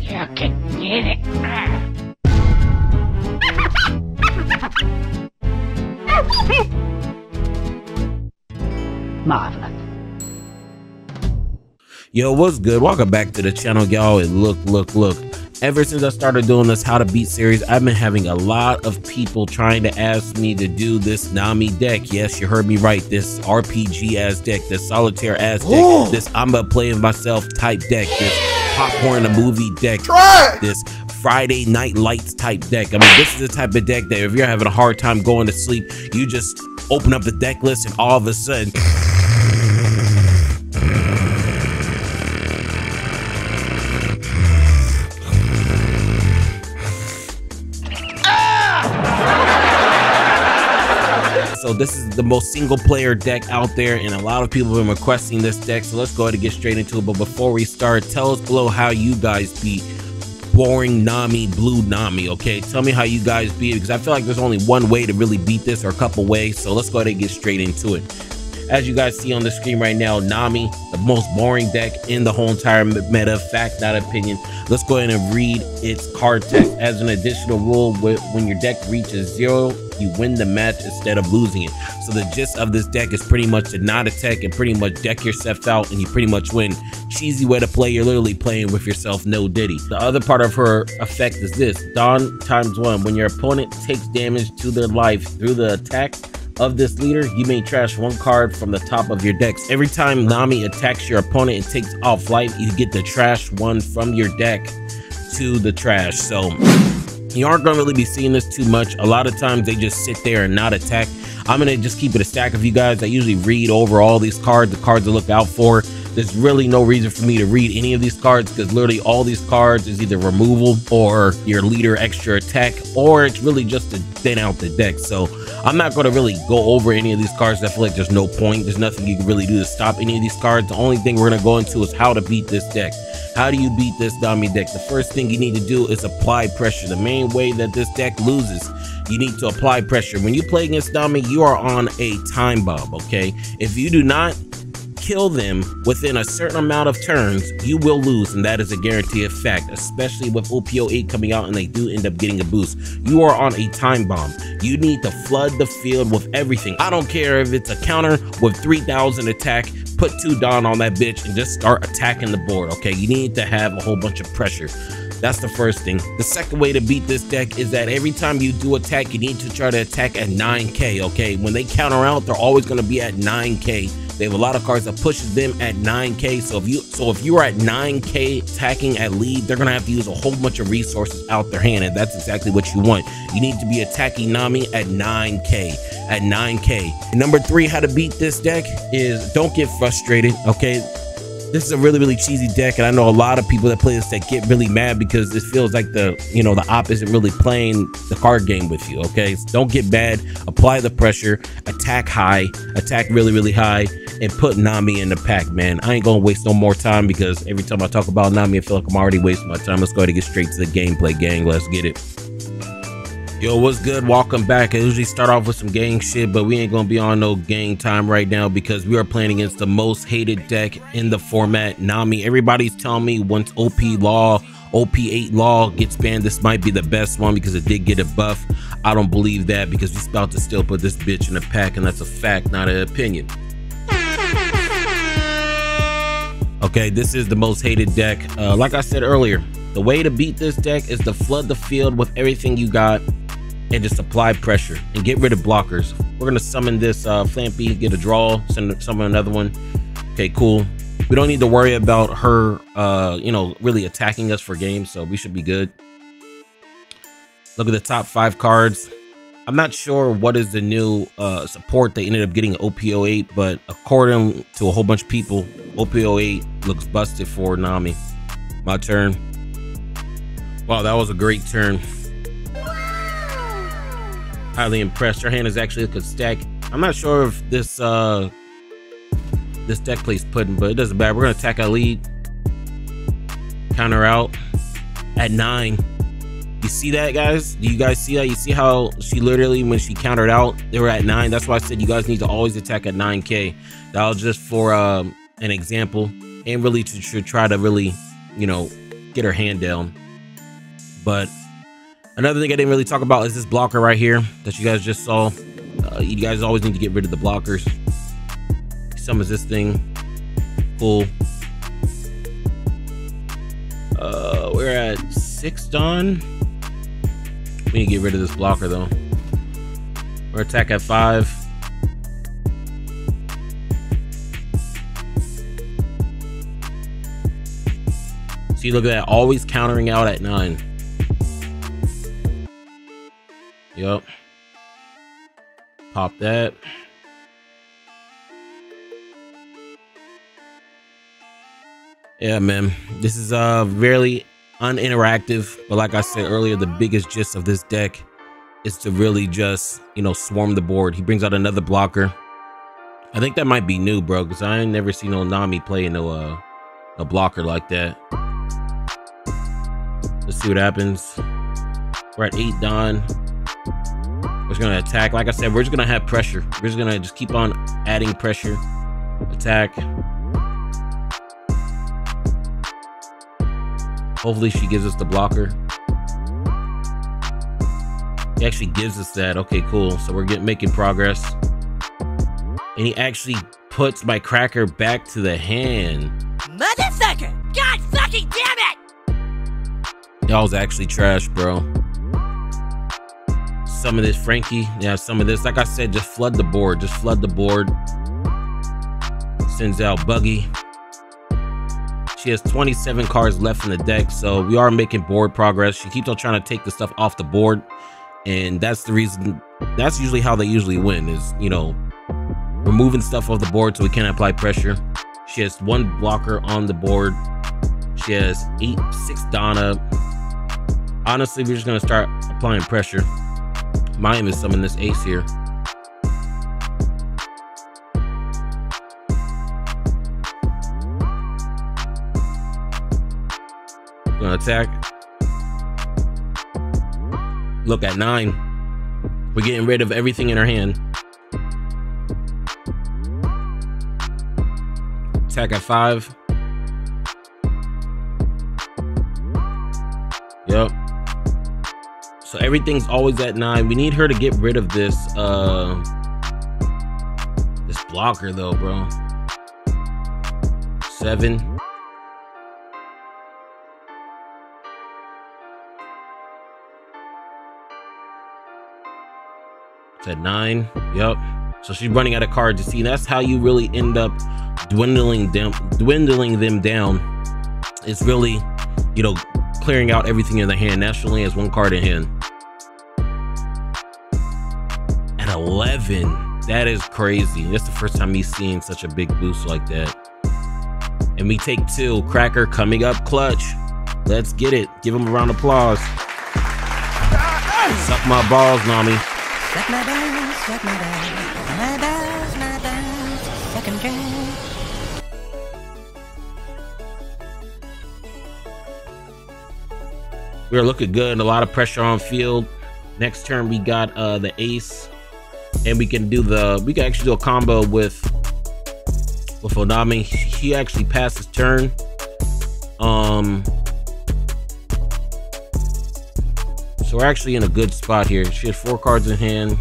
You can get it. Marvelous. Yo, what's good? Welcome back to the channel, y'all. And look. Ever since I started doing this How to Beat series, I've been having a lot of people trying to ask me to do this Nami deck. Yes, you heard me right. This RPG ass deck, this solitaire ass deck, this I'ma play myself type deck, this popcorn a movie deck, this Friday Night Lights type deck. I mean, this is the type of deck that if you're having a hard time going to sleep, you just open up the deck list and all of a sudden So this is the most single player deck out there, and a lot of people have been requesting this deck, so let's go ahead and get straight into it. But before we start, tell us below how you guys beat boring Nami, blue Nami, okay? Tell me how you guys beat it, because I feel like there's only one way to really beat this, or a couple ways, so let's go ahead and get straight into it. As you guys see on the screen right now, Nami, the most boring deck in the whole entire meta, fact, not opinion. Let's go ahead and read its card text. As an additional rule, when your deck reaches 0, you win the match instead of losing it. So the gist of this deck is pretty much to not attack and pretty much deck yourself out, and you pretty much win. Cheesy way to play, you're literally playing with yourself, no diddy. The other part of her effect is this: Dawn ×1. When your opponent takes damage to their life through the attack of this leader, you may trash one card from the top of your decks. Every time Nami attacks your opponent and takes off life, you get to trash one from your deck to the trash. So you aren't gonna really be seeing this too much. A lot of times they just sit there and not attack. I'm gonna just keep it a stack of you guys. I usually read over all these cards, the cards to look out for. There's really no reason for me to read any of these cards, because literally all these cards is either removal or your leader extra attack, or it's really just to thin out the deck. So I'm not going to really go over any of these cards. I feel like there's no point. There's nothing you can really do to stop any of these cards. The only thing we're going to go into is how to beat this deck. How do you beat this Nami deck? The first thing you need to do is apply pressure. The main way that this deck loses, you need to apply pressure. When you play against Nami, you are on a time bomb, okay? If you do not kill them within a certain amount of turns, you will lose, and that is a guaranteed fact, especially with OP08 coming out and they do end up getting a boost. You are on a time bomb. You need to flood the field with everything. I don't care if it's a counter with 3000 attack, put 2 Dawn on that bitch and just start attacking the board, okay? You need to have a whole bunch of pressure. That's the first thing. The second way to beat this deck is that every time you do attack, you need to try to attack at 9k, okay? When they counter out, they're always going to be at 9k. They have a lot of cards that pushes them at 9k. So if you are at 9k attacking at lead, they're gonna have to use a whole bunch of resources out their hand, and that's exactly what you want. You need to be attacking Nami at 9k. At 9k. Number 3, how to beat this deck is don't get frustrated, okay? This is a really cheesy deck, and I know a lot of people that play this deck get really mad because it feels like the op isn't really playing the card game with you, okay? So don't get mad, apply the pressure, attack high, attack really high, and put Nami in the pack, man. I ain't gonna waste no more time, because every time I talk about Nami, I feel like I'm already wasting my time. Let's go ahead and get straight to the gameplay, gang. Let's get it. Yo, what's good? Welcome back. I usually start off with some gang shit, but we ain't gonna be on no gang time right now, because we are playing against the most hated deck in the format, Nami. Everybody's telling me once OP08 Law gets banned, this might be the best one because it did get a buff. I don't believe that, because we're about to still put this bitch in a pack, and that's a fact, not an opinion. Okay, this is the most hated deck. Like I said earlier, the way to beat this deck is to flood the field with everything you got and just apply pressure and get rid of blockers. We're gonna summon this Flampy, get a draw, summon another one. Okay, cool. We don't need to worry about her really attacking us for games, so we should be good. Look at the top 5 cards. I'm not sure what is the new support they ended up getting OP08, but according to a whole bunch of people, OP08 looks busted for Nami. My turn. Wow, that was a great turn. Highly impressed. Her hand is actually a good stack. I'm not sure if this deck plays pudding, but it doesn't matter. We're gonna attack our lead, counter out at 9. You see that, guys? Do you guys see that? You see how she literally, when she countered out, they were at 9. That's why I said you guys need to always attack at 9k. That was just for an example, and really to try to really, get her hand down. But another thing I didn't really talk about is this blocker right here that you guys just saw. You guys always need to get rid of the blockers. He summons this thing. Cool. We're at 6 done. We need to get rid of this blocker though. We're attack at 5. See, look at that, always countering out at 9. Yup. Pop that. Yeah, man, this is really uninteractive, but like I said earlier, the biggest gist of this deck is to really just, you know, swarm the board. He brings out another blocker. I think that might be new, bro, because I ain't never seen no Nami playing a blocker like that. Let's see what happens. We're at 8 done. We're just gonna attack. Like I said, we're just gonna have pressure. We're just gonna keep on adding pressure. Attack. Hopefully she gives us the blocker. He actually gives us that. Okay, cool. So we're making progress. And he actually puts my cracker back to the hand. Motherfucker! God fucking damn it! Y'all was actually trash, bro. Some of this Frankie. Yeah, some of this. Like I said, just flood the board. Just flood the board. Sends out Buggy. She has 27 cards left in the deck, so we are making board progress. She keeps on trying to take the stuff off the board, and that's the reason. That's usually how they usually win, is, you know, removing stuff off the board so we can't apply pressure. She has 1 blocker on the board. She has 6 Donna. Honestly, we're just gonna start applying pressure. Mine is summon this ace here. Gonna attack. Look at 9. We're getting rid of everything in her hand. Attack at 5. Yep. So everything's always at 9. We need her to get rid of this this blocker though, bro. 7. It's at 9. Yep. So she's running out of cards. You see, that's how you really end up dwindling them down. It's really, you know, clearing out everything in the hand. Now she only has 1 card in hand. At 11. That is crazy. That's the first time he's seen such a big boost like that. And we take 2. Cracker coming up clutch. Let's get it. Give him a round of applause. Suck my balls, Nami. Suck my balls, suck my balls, my balls, my balls, suck 'em dry. We're looking good. A lot of pressure on field. Next turn we got the ace, and we can actually do a combo with Nami. He actually passed his turn. So we're actually in a good spot here. She has 4 cards in hand.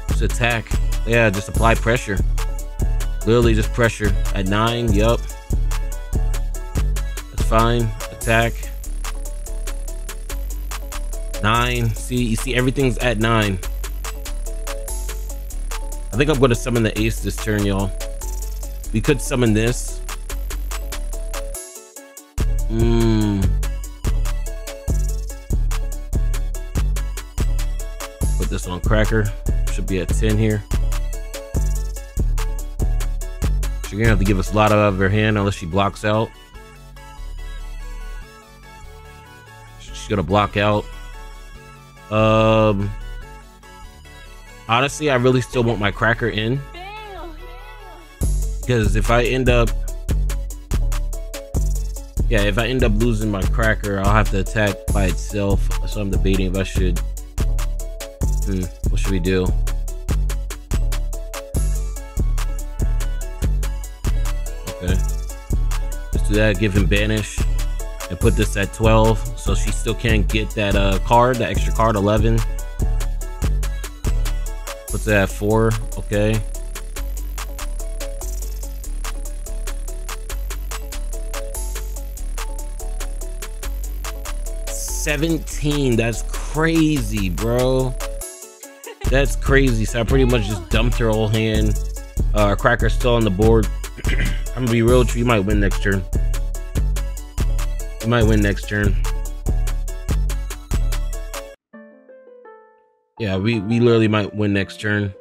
Just attack. Yeah, just apply pressure. Literally just pressure. At 9, yup. That's fine. Attack. 9. See, you see everything's at 9. I think I'm gonna summon the ace this turn, y'all. We could summon this. Put this on cracker. Should be at 10 here. She's gonna have to give us a lot of her hand unless she blocks out. She's gonna block out. Honestly, I really still want my cracker in, because if I end up losing my cracker, I'll have to attack by itself. So I'm debating if I should. What should we do? Okay. do that, give him banish, and put this at 12, so she still can't get that card, that extra card. 11. Puts it at 4. Okay. $17. That's crazy, bro. That's crazy. So I pretty much just dumped her whole hand. Cracker's still on the board. I'm gonna be real with you. You might win next turn. You might win next turn. Yeah, we literally might win next turn.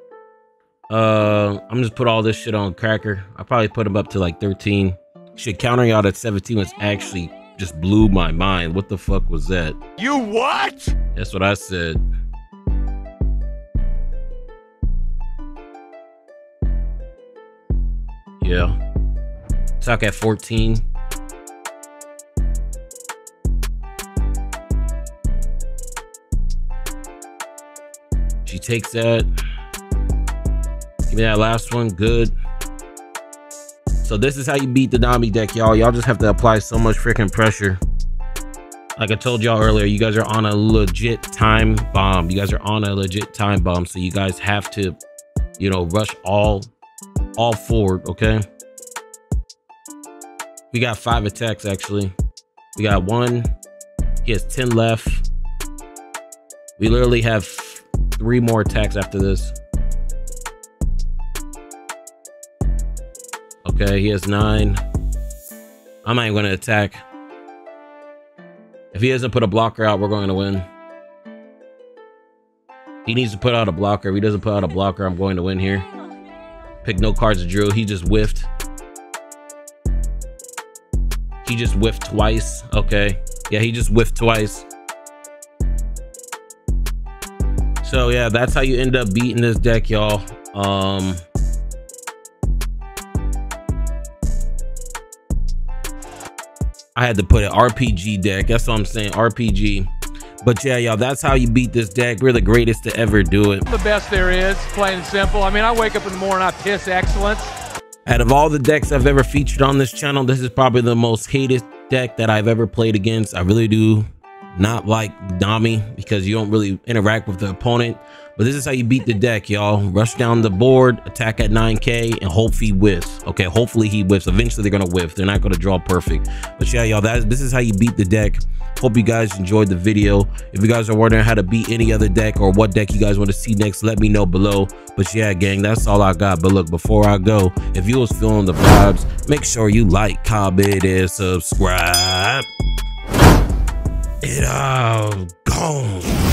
I'm just put all this shit on Cracker. I probably put him up to like 13. Shit, countering out at 17 was actually just blew my mind. What the fuck was that? You what? That's what I said. Yeah. Talk at 14. She takes that. Give me that last one. Good. So this is how you beat the Nami deck, y'all. Y'all just have to apply so much freaking pressure. Like I told y'all earlier, you guys are on a legit time bomb. You guys are on a legit time bomb. So you guys have to, you know, rush all forward, okay? We got 5 attacks, actually. We got 1. He has 10 left. We literally have 3 more attacks after this. Okay, he has 9. I'm not even going to attack. If he doesn't put a blocker out, we're going to win. He needs to put out a blocker. If he doesn't put out a blocker, I'm going to win here. Pick no cards to drill. He just whiffed. He just whiffed twice. Okay. Yeah, he just whiffed twice. So yeah, that's how you end up beating this deck, y'all. I had to put it RPG deck. That's what I'm saying, RPG. But yeah, y'all, that's how you beat this deck. We're the greatest to ever do it. The best there is, plain and simple. I mean, I wake up in the morning, I piss excellence. Out of all the decks I've ever featured on this channel, this is probably the most hated deck that I've ever played against. I really do not like Nami because you don't really interact with the opponent. But this is how you beat the deck, y'all. Rush down the board, attack at 9k, and hope he whiffs. Okay, hopefully he whiffs. Eventually they're gonna whiff. They're not gonna draw perfect. But yeah, y'all, this is how you beat the deck. Hope you guys enjoyed the video. If you guys are wondering how to beat any other deck or what deck you guys want to see next, let me know below. But yeah, gang, that's all I got. But look, before I go, if you was feeling the vibes, make sure you like, comment, and subscribe. It all gone.